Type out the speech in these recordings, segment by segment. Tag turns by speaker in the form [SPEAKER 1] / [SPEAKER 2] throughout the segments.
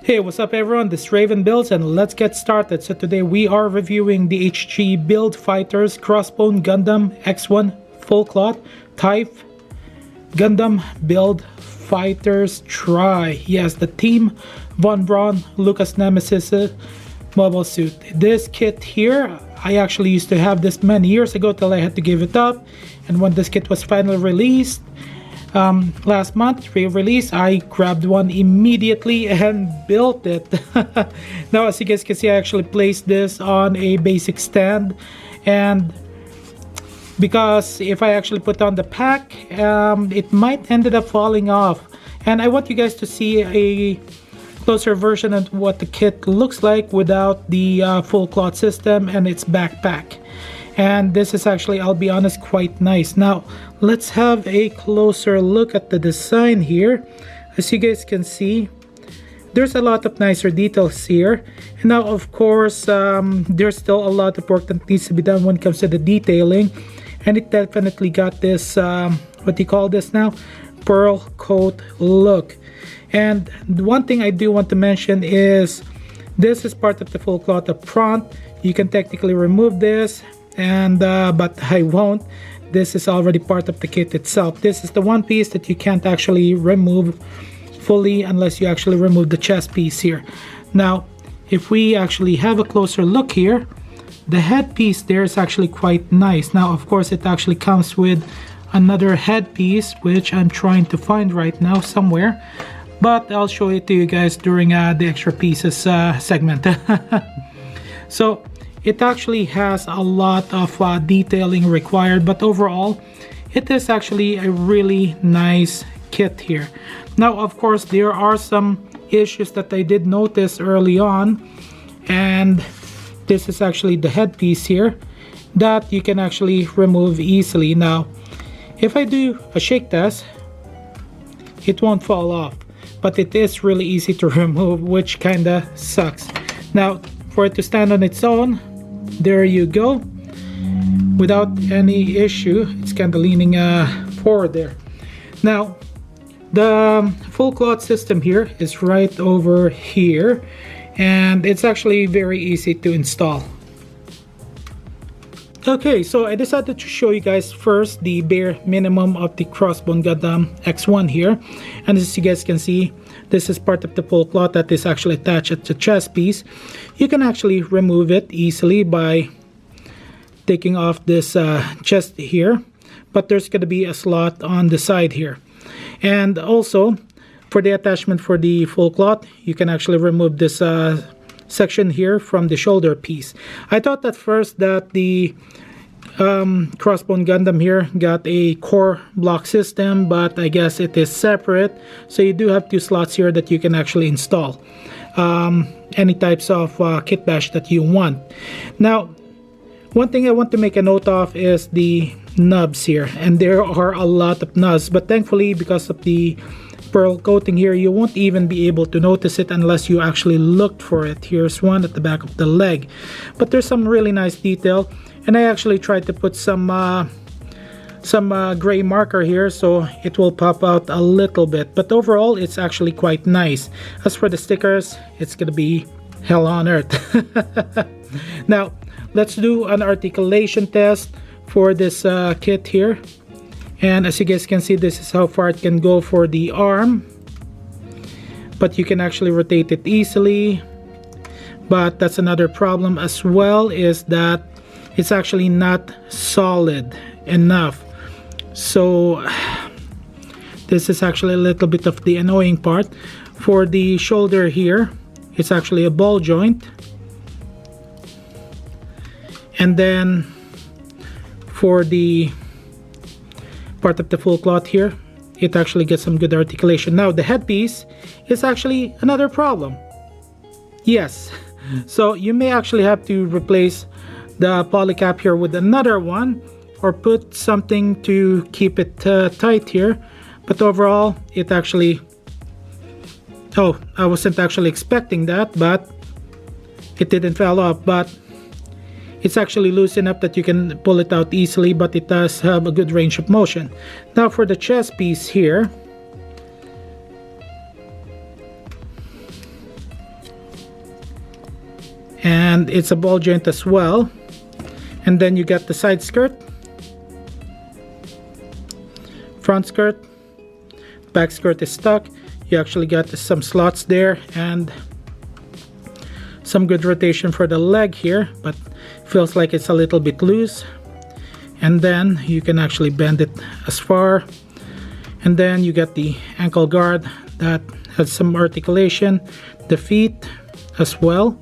[SPEAKER 1] Hey, what's up everyone, this is Raven Builds and let's get started. So today we are reviewing the HG Build Fighters Crossbone Gundam X1 Full Cloth Type Gundam Build Fighters Try. Yes, the Team Von Braun Lucas NEMESIS mobile suit. This kit here, I actually used to have this many years ago till I had to give it up. And when this kit was finally released, last month, re-release, I grabbed one immediately and built it. Now, as you guys can see, I actually placed this on a basic stand, and because if I actually put on the pack, it might ended up falling off. And I want you guys to see a closer version of what the kit looks like without the full cloth system and its backpack. And this is actually, I'll be honest, quite nice. Now let's have a closer look at the design here. As you guys can see, there's a lot of nicer details here. And now of course, there's still a lot of work that needs to be done when it comes to the detailing. And it definitely got this, what do you call this now? Pearl coat look. And the one thing I do want to mention is this is part of the full cloth up front. You can technically remove this, and but I won't. This is already part of the kit itself. This is the one piece that you can't actually remove fully unless you actually remove the chest piece here. Now if we actually have a closer look here, the headpiece there is actually quite nice. Now of course it actually comes with another headpiece, which I'm trying to find right now somewhere, but I'll show it to you guys during the extra pieces segment. So it actually has a lot of detailing required, but overall it is actually a really nice kit here. Now of course there are some issues that I did notice early on, and this is actually the headpiece here that you can actually remove easily. Now if I do a shake test, it won't fall off, but it is really easy to remove, which kinda sucks. Now for it to stand on its own, there you go, without any issue. It's kind of leaning forward there. Now the full cloth system here is right over here, and it's actually very easy to install. Okay, so I decided to show you guys first the bare minimum of the Crossbone Gundam X1 here. And as you guys can see, this is part of the full cloth that is actually attached at the chest piece. You can actually remove it easily by taking off this chest here, but there's going to be a slot on the side here. And also for the attachment for the full cloth, you can actually remove this section here from the shoulder piece. I thought at first that the Crossbone Gundam here got a core block system, but I guess it is separate. So you do have two slots here that you can actually install any types of kit bash that you want. Now one thing I want to make a note of is the nubs here, and there are a lot of nubs, but thankfully because of the pearl coating here, you won't even be able to notice it unless you actually looked for it. Here's one at the back of the leg, but there's some really nice detail, and I actually tried to put some gray marker here so it will pop out a little bit, but overall it's actually quite nice. As for the stickers, it's gonna be hell on earth. Now let's do an articulation test for this kit here. And as you guys can see, this is how far it can go for the arm, but you can actually rotate it easily. But that's another problem as well, is that it's actually not solid enough. So this is actually a little bit of the annoying part. For the shoulder here, it's actually a ball joint, and then for the part of the full cloth here, it actually gets some good articulation. Now the headpiece is actually another problem. Yes, so you may actually have to replace the polycap here with another one, or put something to keep it tight here. But overall it actually, oh, I wasn't actually expecting that, but it didn't fall off. But it's actually loose enough that you can pull it out easily, but it does have a good range of motion. Now for the chest piece here, and it's a ball joint as well. And then you got the side skirt, front skirt, back skirt is stuck. You actually got some slots there and some good rotation for the leg here, but feels like it's a little bit loose. And then you can actually bend it as far. And then you got the ankle guard that has some articulation, the feet as well,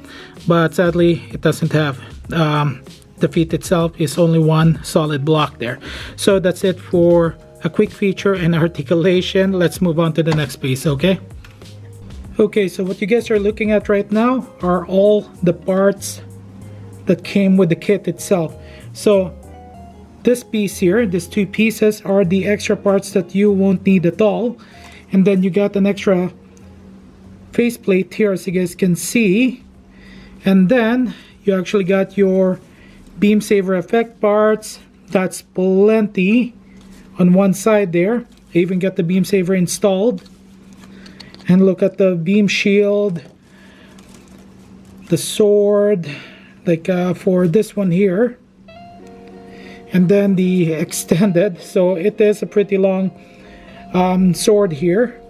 [SPEAKER 1] but sadly it doesn't have the feet itself is only one solid block there. So that's it for a quick feature and articulation. Let's move on to the next piece. Okay, so what you guys are looking at right now are all the parts that came with the kit itself. So this piece here, these two pieces, are the extra parts that you won't need at all. And then you got an extra faceplate here, as you guys can see. And then you actually got your beam saver effect parts. That's plenty on one side there. I even got the beam saver installed. And look at the beam shield, the sword, like for this one here. And then the extended, so it is a pretty long sword here.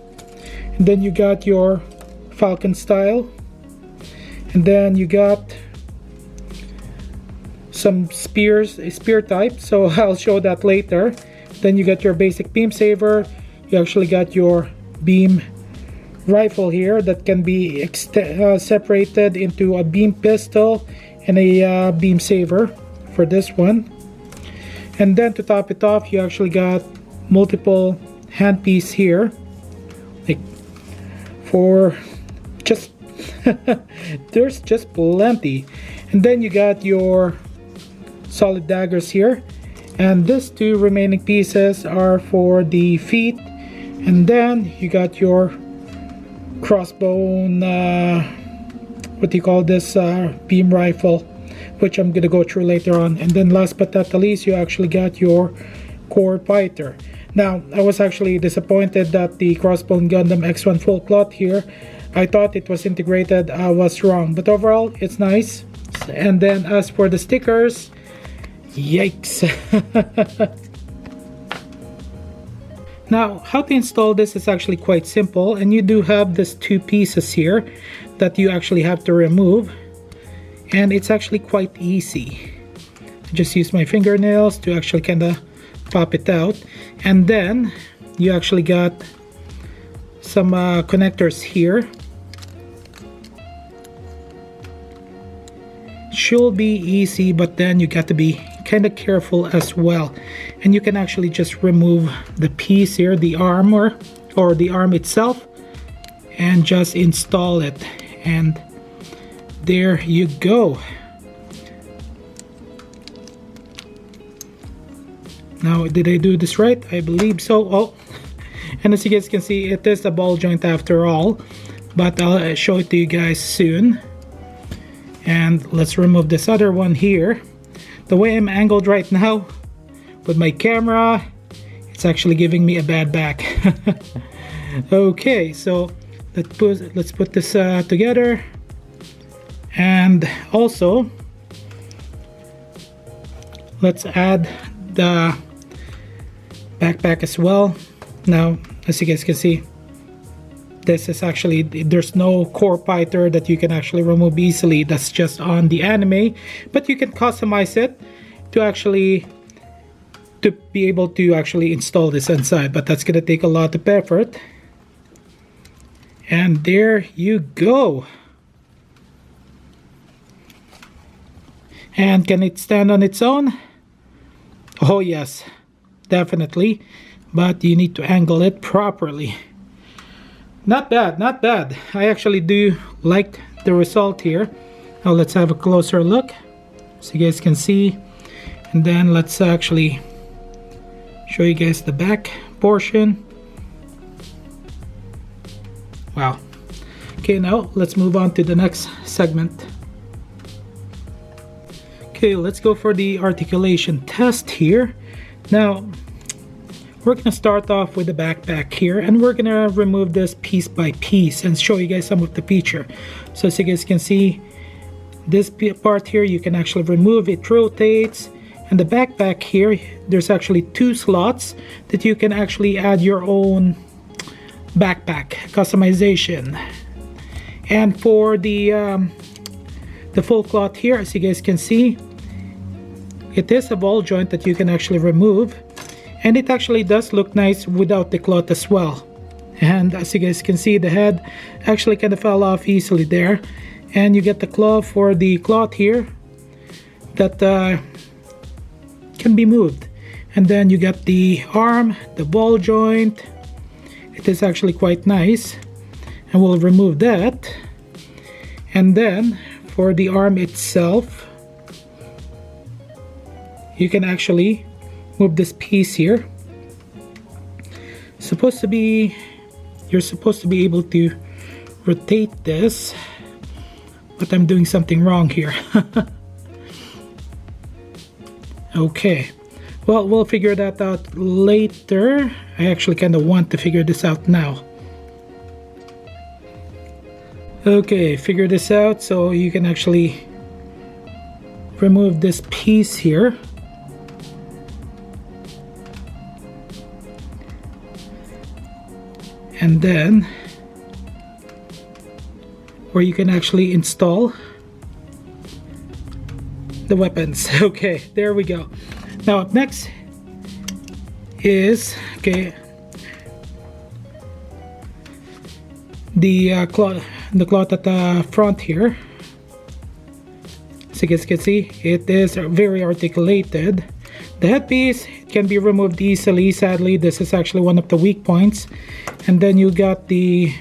[SPEAKER 1] And then you got your falcon style. And then you got some spear type, so I'll show that later. Then you got your basic beam saver. You actually got your beam rifle here that can be separated into a beam pistol and a beam saver for this one. And then to top it off, you actually got multiple handpiece here, like for just there's just plenty. And then you got your solid daggers here, and these two remaining pieces are for the feet. And then you got your crossbone, what do you call this, beam rifle, which I'm gonna go through later on. And then last but not the least, you actually got your core fighter. Now, I was actually disappointed that the Crossbone Gundam X1 full cloth here, I thought it was integrated. I was wrong, but overall it's nice. And then as for the stickers, yikes. Now, how to install this is actually quite simple, and you do have these two pieces here that you actually have to remove, and it's actually quite easy. I just use my fingernails to actually kind of pop it out. And then you actually got some connectors here. Should be easy, but then you got to be kind of careful as well. And you can actually just remove the piece here, the armor or the arm itself, and just install it. And there you go. Now, did I do this right? I believe so. Oh, and as you guys can see, it is a ball joint after all, but I'll show it to you guys soon. And let's remove this other one here. The way I'm angled right now with my camera, it's actually giving me a bad back. Okay, so let's put this together. And also, let's add the backpack as well. Now, as you guys can see, this is actually, there's no core fighter that you can actually remove easily. That's just on the anime, but you can customize it to actually be able to actually install this inside, but that's gonna take a lot of effort. And there you go. And can it stand on its own? Oh yes, definitely, but you need to angle it properly. Not bad, not bad. I actually do like the result here. Now let's have a closer look so you guys can see. And then let's actually show you guys the back portion. Wow. Okay, now let's move on to the next segment. Okay, let's go for the articulation test here. Now, we're gonna start off with the backpack here, and we're gonna remove this piece by piece and show you guys some of the feature. So as you guys can see, This part here you can actually remove. It rotates. And the backpack here, there's actually 2 slots that you can actually add your own backpack customization. And for the full cloth here, as you guys can see, it is a ball joint that you can actually remove, and it actually does look nice without the cloth as well. And as you guys can see, the head actually kind of fell off easily there, and you get the claw for the cloth here that can be moved. And then you get the arm, the ball joint. It is actually quite nice, and we'll remove that. And then for the arm itself, you can actually move this piece here. You're supposed to be able to rotate this, but I'm doing something wrong here. Okay, well, we'll figure that out later. I actually kind of want to figure this out now. Okay, figure this out. So you can actually remove this piece here. And then where you can actually install the weapons. Okay, there we go. Now up next is the cloth at the front here. So you guys can see it is very articulated. The headpiece can be removed easily. Sadly, this is actually one of the weak points. And then you got the,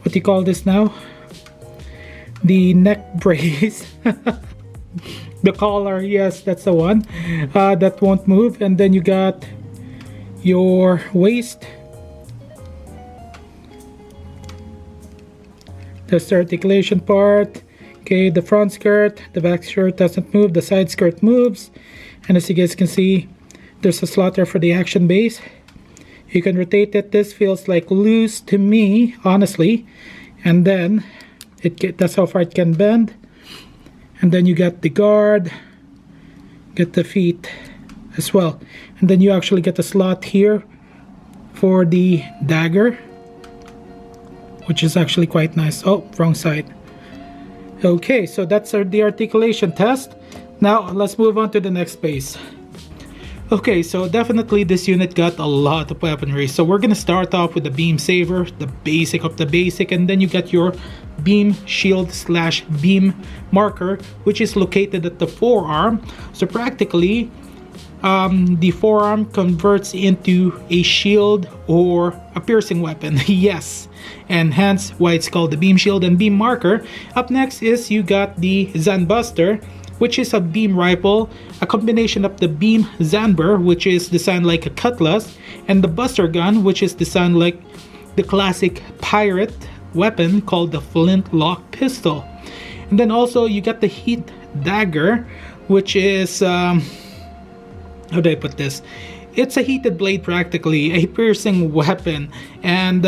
[SPEAKER 1] what do you call this now? The neck brace. The collar, yes, that's the one that won't move. And then you got your waist. That's the articulation part. Okay, the front skirt, the back skirt doesn't move, the side skirt moves. And as you guys can see, there's a slot there for the action base. You can rotate it. This feels like loose to me, honestly. And then that's how far it can bend. And then you got the guard, get the feet as well. And then you actually get a slot here for the dagger, which is actually quite nice. Oh, wrong side. Okay, so that's the articulation test. Now let's move on to the next base. Okay, so definitely this unit got a lot of weaponry. So we're gonna start off with the beam saber, the basic of the basic, and then you got your beam shield slash beam marker, which is located at the forearm. So practically the forearm converts into a shield or a piercing weapon. Yes, and hence why it's called the beam shield and beam marker. Up next is you got the Zanbuster, which is a beam rifle, a combination of the beam Zanber, which is designed like a cutlass, and the Buster gun, which is designed like the classic pirate weapon called the flintlock pistol. And then also you got the heat dagger, which is how do I put this? It's a heated blade, practically a piercing weapon, and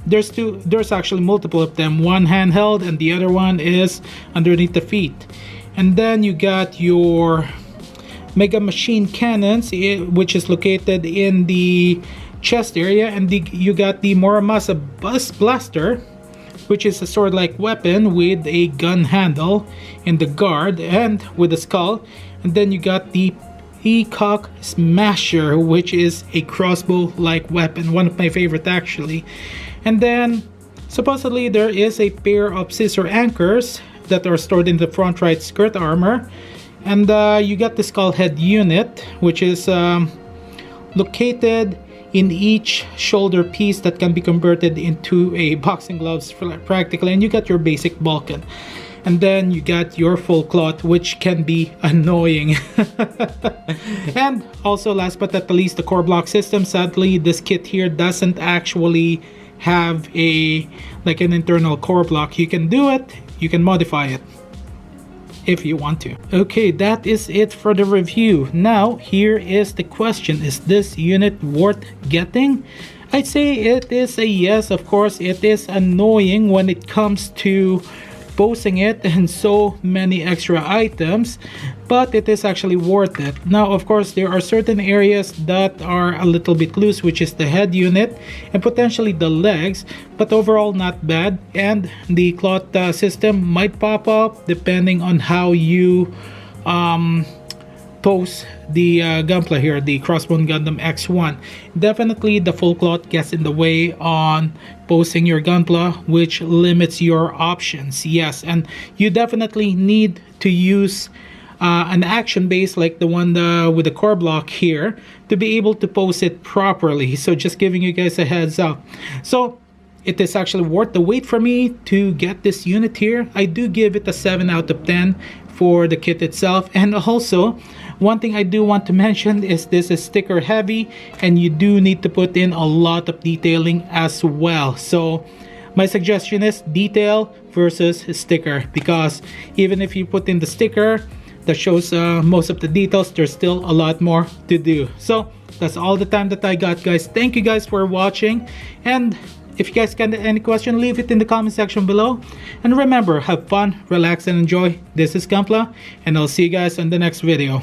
[SPEAKER 1] there's actually multiple of them. One handheld and the other one is underneath the feet. And then you got your mega machine cannons, which is located in the chest area, and you got the Muramasa blaster, which is a sword-like weapon with a gun handle in the guard and with a skull. And then you got the Peacock Smasher, which is a crossbow-like weapon, one of my favorite actually. And then supposedly there is a pair of scissor anchors that are stored in the front right skirt armor. And you got the skull head unit, which is located in each shoulder piece that can be converted into a boxing gloves practically. And you got your basic Balkan. And then you got your full cloth, which can be annoying. And also last but not the least, the core block system. Sadly, this kit here doesn't actually have like an internal core block. You can do it, you can modify it if you want to. Okay, that is it for the review. Now here is the question: is this unit worth getting? I'd say it is a yes. Of course, it is annoying when it comes to posing it and so many extra items, but it is actually worth it. Now of course there are certain areas that are a little bit loose, which is the head unit and potentially the legs, but overall not bad. And the cloth system might pop up depending on how you pose the gunpla here, the Crossbone Gundam X1. Definitely the full cloth gets in the way on posing your gunpla, which limits your options. Yes, and you definitely need to use an action base like the one with the core block here to be able to pose it properly. So just giving you guys a heads up. So it is actually worth the wait for me to get this unit here. I do give it a 7 out of 10 for the kit itself. And also one thing I do want to mention is this is sticker heavy and you do need to put in a lot of detailing as well. So my suggestion is detail versus sticker, because even if you put in the sticker that shows most of the details, there's still a lot more to do. So that's all the time that I got, guys. Thank you guys for watching, and if you guys got any question, leave it in the comment section below. And remember, have fun, relax, and enjoy. This is Gunpla, and I'll see you guys in the next video.